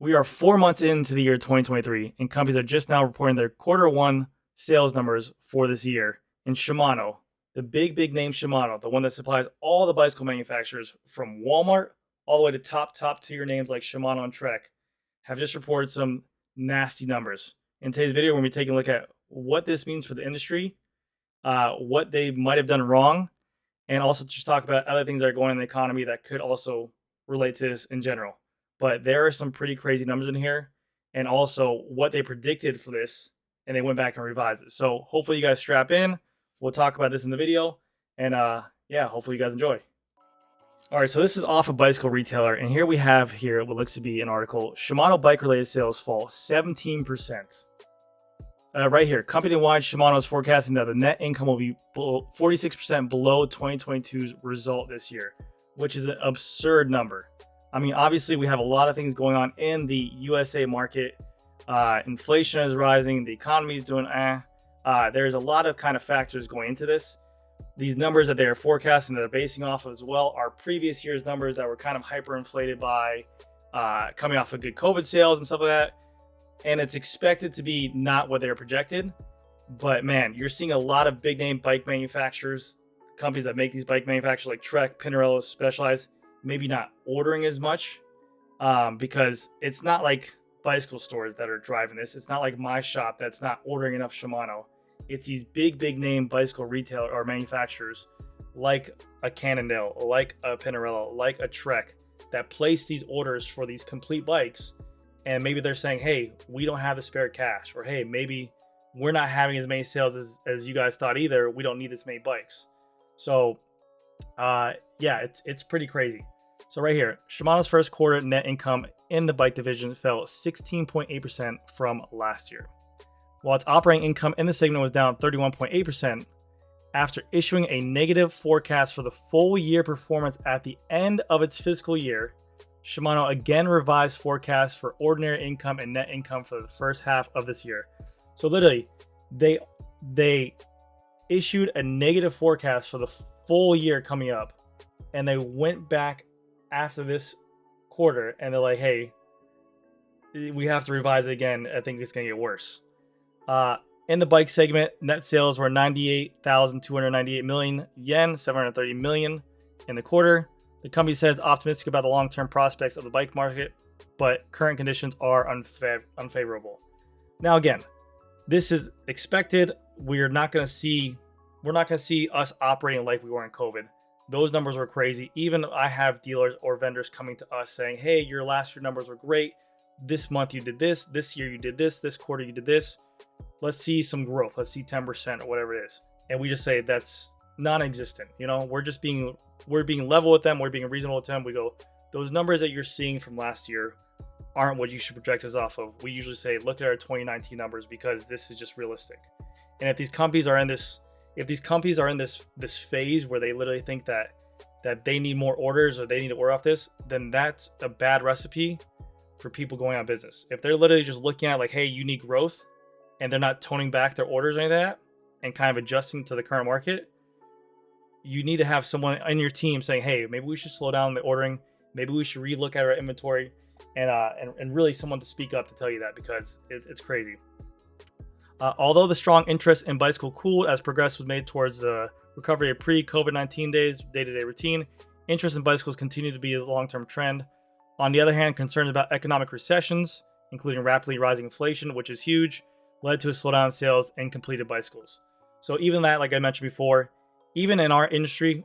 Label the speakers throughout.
Speaker 1: We are 4 months into the year 2023, and companies are just now reporting their quarter 1 sales numbers for this year. And Shimano, the big name Shimano, the one that supplies all the bicycle manufacturers from Walmart all the way to top tier names like Shimano and Trek, have just reported some nasty numbers. In today's video, we're going to be taking a look at what this means for the industry, what they might have done wrong, and also just talk about other things that are going on in the economy that could also relate to this in general. But there are some pretty crazy numbers in here, and also what they predicted for this, and they went back and revised it. So hopefully you guys strap in. We'll talk about this in the video, and yeah, hopefully you guys enjoy. All right, so this is off a bicycle retailer, and here we have what looks to be an article. Shimano bike-related sales fall 17%. Right here, company-wide, Shimano is forecasting that the net income will be 46% below 2022's result this year, which is an absurd number. I mean, obviously, we have a lot of things going on in the USA market. Inflation is rising. The economy is doing there's a lot of kind of factors going into this. These numbers that they're forecasting, that they're basing off of as well, are previous year's numbers that were kind of hyperinflated by coming off of good COVID sales and stuff like that. And it's expected to be not what they're projected. But man, you're seeing a lot of big name bike manufacturers, companies that make these bike manufacturers like Trek, Pinarello, Specialized, maybe not ordering as much because it's not like bicycle stores that are driving this. It's not like my shop that's not ordering enough Shimano. It's these big name bicycle retailer or manufacturers like a Cannondale, like a Pinarello, like a Trek that place these orders for these complete bikes. And maybe they're saying, hey, we don't have the spare cash, or hey, maybe we're not having as many sales as you guys thought either. We don't need this many bikes. So yeah, it's pretty crazy. So right here, Shimano's first quarter net income in the bike division fell 16.8% from last year, while its operating income in the segment was down 31.8% after issuing a negative forecast for the full year performance at the end of its fiscal year. Shimano again revised forecasts for ordinary income and net income for the first half of this year. So literally, they issued a negative forecast for the full year coming up, and they went back after this quarter and they're like, hey, we have to revise it again. I think it's going to get worse. In the bike segment, net sales were 98,298 million yen, 730 million in the quarter. The company says optimistic about the long-term prospects of the bike market, but current conditions are unfavorable. Now again, this is expected. We're not going to see us operating like we were in COVID. Those numbers were crazy. Even I have dealers or vendors coming to us saying, hey, your last year numbers were great. This month you did this. This year you did this. This quarter you did this. Let's see some growth. Let's see 10% or whatever it is. And we just say that's non-existent. You know, we're being level with them. We're being reasonable with them. We go, those numbers that you're seeing from last year aren't what you should project us off of. We usually say, look at our 2019 numbers because this is just realistic. And if these companies are in this phase where they literally think that they need more orders or they need to order off this, then that's a bad recipe for people going out of business. If they're literally just looking at like, hey, you need growth, and they're not toning back their orders or anything like that and kind of adjusting to the current market, you need to have someone in your team saying, hey, maybe we should slow down the ordering. Maybe we should relook at our inventory, and really someone to speak up to tell you that, because it's crazy. Although the strong interest in bicycle cooled as progress was made towards the recovery of pre-COVID-19 days, day-to-day routine, interest in bicycles continued to be a long-term trend. On the other hand, concerns about economic recessions, including rapidly rising inflation, which is huge, led to a slowdown in sales in completed bicycles. So even that, like I mentioned before, even in our industry,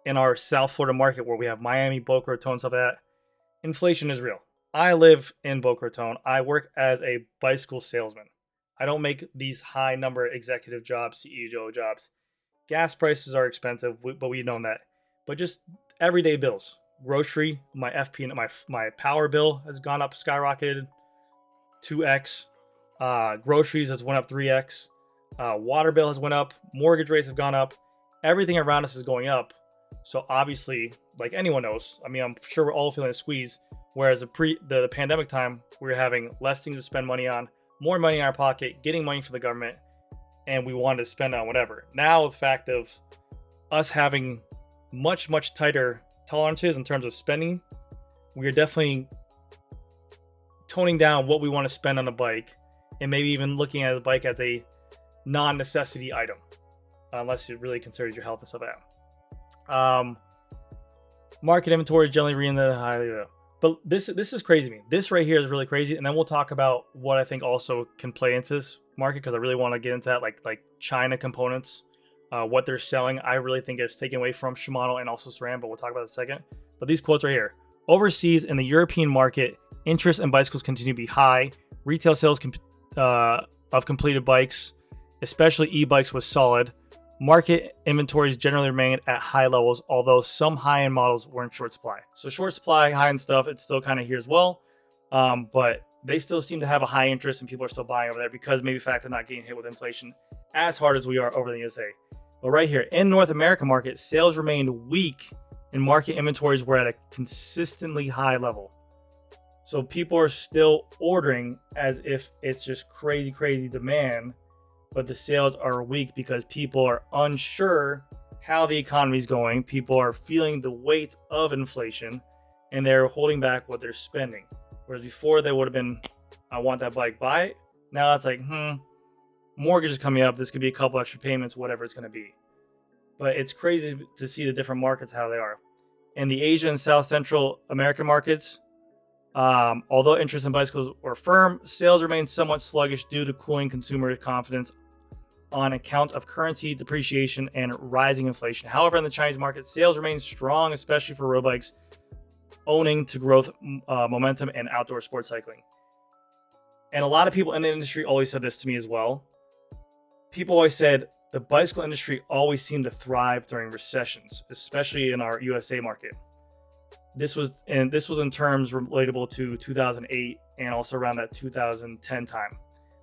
Speaker 1: in our South Florida market where we have Miami, Boca Raton, stuff like that, inflation is real. I live in Boca Raton. I work as a bicycle salesman. I don't make these high number executive jobs, CEO jobs. Gas prices are expensive, but we know that. But just everyday bills, grocery, my FP, my power bill has gone up, skyrocketed 2x. Groceries has went up 3x. Water bill has went up. Mortgage rates have gone up. Everything around us is going up. So obviously, like anyone knows, I mean, I'm sure we're all feeling a squeeze. Whereas the pandemic time, we were having less things to spend money on, more money in our pocket, getting money from the government, and we wanted to spend on whatever. Now, the fact of us having much tighter tolerances in terms of spending, we are definitely toning down what we want to spend on a bike, and maybe even looking at the bike as a non-necessity item, unless it really considers your health and stuff like that. Market inventory is generally reading the highly, but this is crazy to me. This right here is really crazy, and then we'll talk about what I think also can play into this market, because I really want to get into that, like China components, what they're selling. I really think it's taken away from Shimano and also SRAM, but we'll talk about it in a second. But these quotes right here: overseas in the European market, interest in bicycles continue to be high. Retail sales of completed bikes, especially e-bikes, was solid. Market inventories generally remained at high levels, although some high-end models were in short supply. So short supply, high-end stuff, it's still kind of here as well. But they still seem to have a high interest, and people are still buying over there because maybe the fact they're not getting hit with inflation as hard as we are over the USA. But right here, in North America market, sales remained weak and market inventories were at a consistently high level. So people are still ordering as if it's just crazy, crazy demand, but the sales are weak because people are unsure how the economy is going. People are feeling the weight of inflation, and they're holding back what they're spending. Whereas before they would have been, I want that bike, buy it. Now it's like, mortgage is coming up. This could be a couple extra payments, whatever it's going to be. But it's crazy to see the different markets, how they are. In the Asia and South Central American markets, although interest in bicycles were firm, sales remained somewhat sluggish due to cooling consumer confidence on account of currency depreciation and rising inflation. However, in the Chinese market, sales remained strong, especially for road bikes, owing to growth momentum and outdoor sports cycling. And a lot of people in the industry always said this to me as well. People always said the bicycle industry always seemed to thrive during recessions, especially in our USA market. This was in terms relatable to 2008 and also around that 2010 time.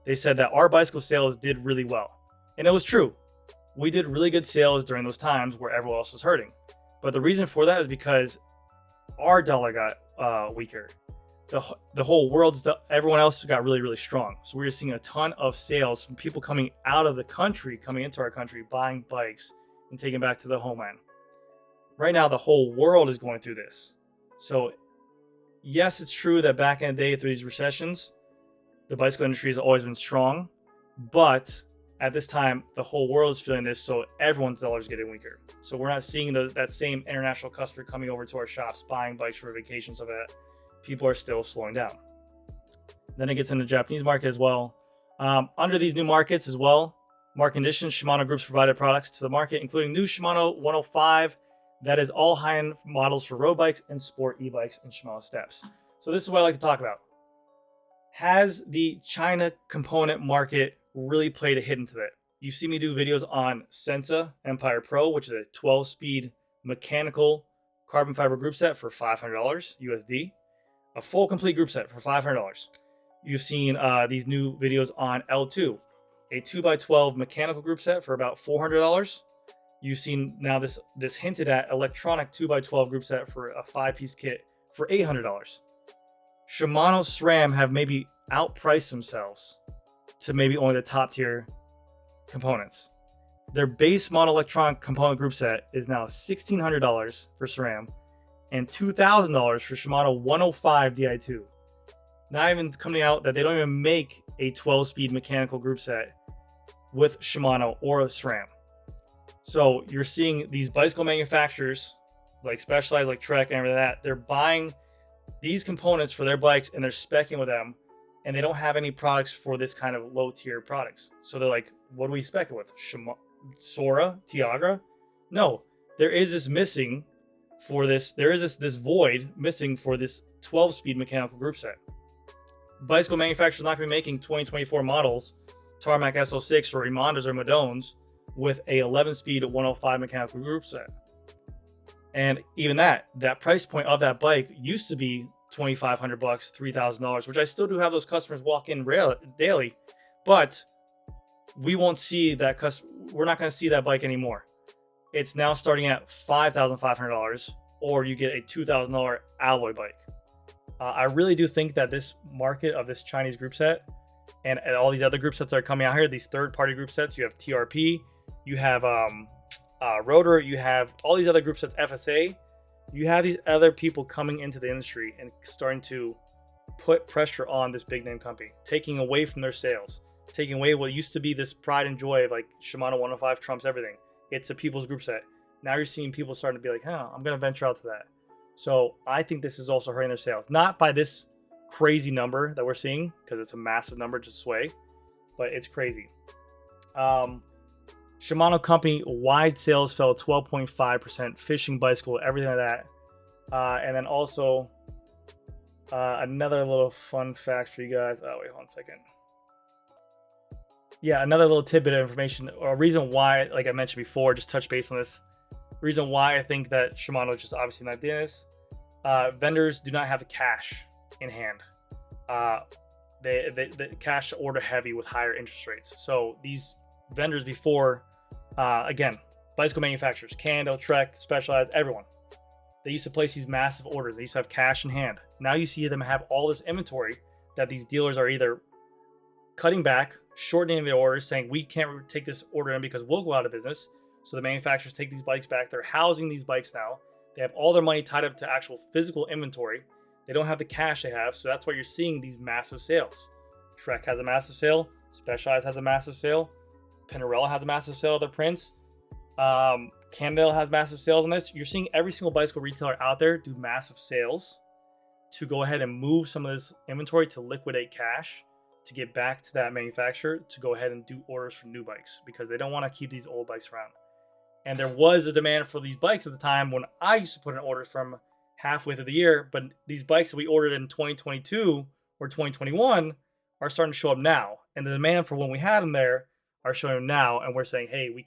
Speaker 1: They said that our bicycle sales did really well. And it was true. We did really good sales during those times where everyone else was hurting. But the reason for that is because our dollar got weaker. The whole world's, everyone else got really, really strong. So we were seeing a ton of sales from people coming out of the country, coming into our country, buying bikes and taking back to the homeland. Right now, the whole world is going through this. So yes, it's true that back in the day through these recessions, the bicycle industry has always been strong, but at this time, the whole world is feeling this, so everyone's dollar is getting weaker. So we're not seeing that same international customer coming over to our shops, buying bikes for vacations, so that people are still slowing down. Then it gets into the Japanese market as well. Under these new markets as well, market conditions, Shimano Group's provided products to the market, including new Shimano 105, that is all high-end models for road bikes and sport e-bikes and Shimano steps. So this is what I like to talk about. Has the China component market really played a hit into that? You see me do videos on Sensa Empire Pro, which is a 12-speed mechanical carbon fiber group set for $500 USD. A full complete group set for $500. You've seen these new videos on L2, a 2x12 mechanical group set for about $400. You've seen now this hinted at electronic 2x12 group set for a 5-piece kit for $800. Shimano SRAM have maybe outpriced themselves to maybe only the top tier components. Their base model electronic component group set is now $1,600 for SRAM and $2,000 for Shimano 105 Di2. Not even coming out that they don't even make a 12-speed mechanical group set with Shimano or SRAM. So you're seeing these bicycle manufacturers like Specialized, like Trek and everything like that, they're buying these components for their bikes and they're speccing with them, and they don't have any products for this kind of low tier products. So they're like, what do we spec it with? Sora, Tiagra? No, there is this missing for this. There is this void missing for this 12-speed mechanical group set. Bicycle manufacturers are not going to be making 2024 models, Tarmac SO6 or Imandas or Madones, with a 11-speed 105 mechanical group set. And even that price point of that bike used to be $2,500, $3,000, which I still do have those customers walk in daily, but we won't see that. We're not going to see that bike anymore. It's now starting at $5,500, or you get a $2,000 alloy bike. I really do think that this market of this Chinese group set and all these other group sets that are coming out here, these third-party group sets, you have TRP, you have Rotor, you have all these other group sets, FSA, you have these other people coming into the industry and starting to put pressure on this big name company, taking away from their sales, taking away what used to be this pride and joy of like Shimano 105 trumps everything. It's a people's group set. Now you're seeing people starting to be like, I'm going to venture out to that. So I think this is also hurting their sales. Not by this crazy number that we're seeing, because it's a massive number to sway, but it's crazy. Shimano company wide sales fell 12.5%, fishing, bicycle, everything like that. And then also another little fun fact for you guys. Oh, wait, hold on a second. Yeah, another little tidbit of information, or a reason why, like I mentioned before, just touch base on this. Reason why I think that Shimano is just obviously not doing this. Vendors do not have the cash in hand. They cash to order heavy with higher interest rates. So these vendors before, again, bicycle manufacturers, Candle, Trek, Specialized, everyone, they used to place these massive orders. They used to have cash in hand. Now you see them have all this inventory that these dealers are either cutting back, shortening their orders, saying we can't take this order in because we'll go out of business. So the manufacturers take these bikes back. They're housing these bikes now. They have all their money tied up to actual physical inventory. They don't have the cash they have, so that's why you're seeing these massive sales. Trek has a massive sale. Specialized has a massive sale. Pinarello has a massive sale of their prints. Cannondale has massive sales on this. You're seeing every single bicycle retailer out there do massive sales to go ahead and move some of this inventory to liquidate cash, to get back to that manufacturer to go ahead and do orders for new bikes, because they don't want to keep these old bikes around. And there was a demand for these bikes at the time when I used to put in orders from halfway through the year, but these bikes that we ordered in 2022 or 2021 are starting to show up now. And the demand for when we had them there are showing up now, and we're saying, hey, we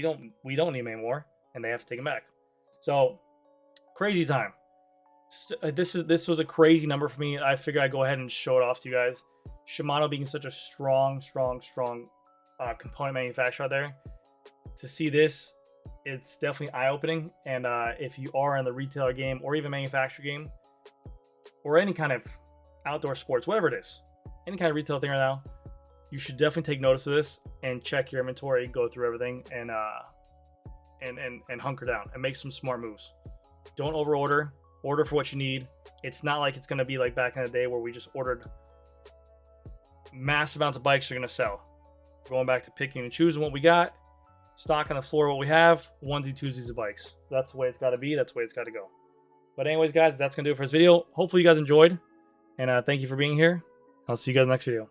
Speaker 1: don't need them anymore, and they have to take them back. So crazy time. This was a crazy number for me. I figured I'd go ahead and show it off to you guys. Shimano being such a strong component manufacturer out there, to see this, it's definitely eye-opening. And if you are in the retailer game or even manufacturer game or any kind of outdoor sports, whatever it is, any kind of retail thing right now, you should definitely take notice of this and check your inventory, go through everything, and hunker down and make some smart moves. Don't overorder. Order for what you need. It's not like it's going to be like back in the day where we just ordered massive amounts of bikes are going to sell. Going back to picking and choosing what we got, stock on the floor what we have, onesie, twosies of bikes. That's the way it's got to be. That's the way it's got to go. But anyways, guys, that's going to do it for this video. Hopefully you guys enjoyed, and thank you for being here. I'll see you guys next video.